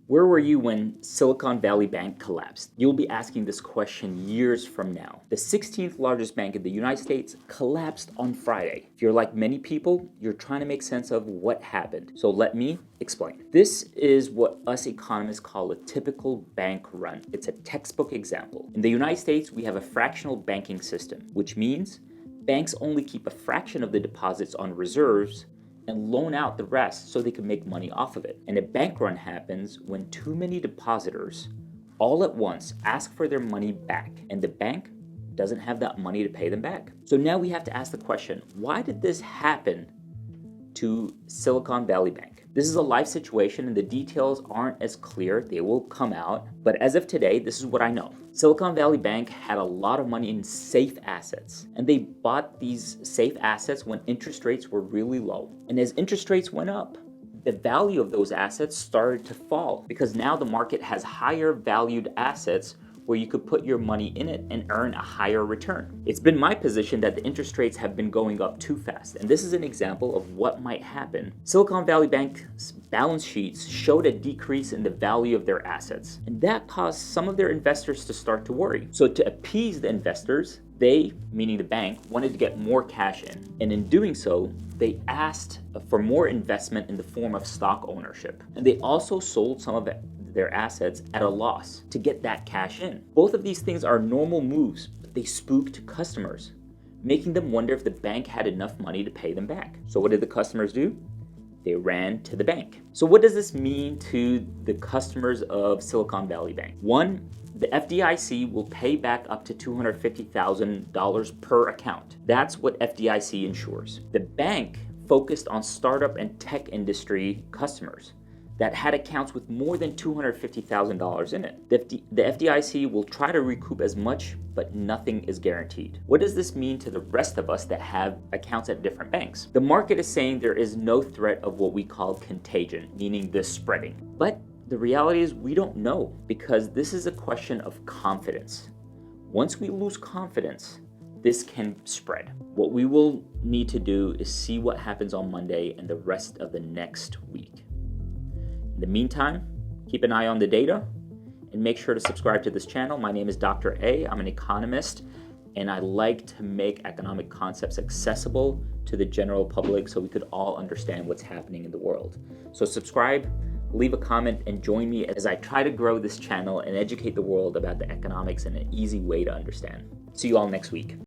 Where were you when Silicon Valley Bank collapsed? You'll be asking this question years from now. The 16th largest bank in the United States collapsed on Friday. If you're like many people, you're trying to make sense of what happened. So let me explain. This is what us economists call a typical bank run. It's a textbook example. In the United States, we have a fractional banking system, which means banks only keep a fraction of the deposits on reserves and loan out the rest so they can make money off of it. And a bank run happens when too many depositors all at once ask for their money back, and the bank doesn't have that money to pay them back. So now we have to ask the question, why did this happen to Silicon Valley Bank? This is a live situation and the details aren't as clear. They will come out. But as of today, this is what I know. Silicon Valley Bank had a lot of money in safe assets, and they bought these safe assets when interest rates were really low. And as interest rates went up, the value of those assets started to fall because now the market has higher valued assets where you could put your money in it and earn a higher return. It's been my position that the interest rates have been going up too fast, and this is an example of what might happen. Silicon Valley Bank's balance sheets showed a decrease in the value of their assets, and that caused some of their investors to start to worry. So to appease the investors, they, meaning the bank, wanted to get more cash in. And in doing so, they asked for more investment in the form of stock ownership. And they also sold some of their assets at a loss to get that cash in. Both of these things are normal moves, but they spooked customers, making them wonder if the bank had enough money to pay them back. So what did the customers do? They ran to the bank. So what does this mean to the customers of Silicon Valley Bank? One, the FDIC will pay back up to $250,000 per account. That's what FDIC insures. The bank focused on startup and tech industry customers that had accounts with more than $250,000 in it. The FDIC will try to recoup as much, but nothing is guaranteed. What does this mean to the rest of us that have accounts at different banks? The market is saying there is no threat of what we call contagion, meaning the spreading. But the reality is we don't know, because this is a question of confidence. Once we lose confidence, this can spread. What we will need to do is see what happens on Monday and the rest of the next week. In the meantime, keep an eye on the data and make sure to subscribe to this channel. My name is Dr. A. I'm an economist, and I like to make economic concepts accessible to the general public so we could all understand what's happening in the world. So subscribe, leave a comment, and join me as I try to grow this channel and educate the world about the economics in an easy way to understand. See you all next week.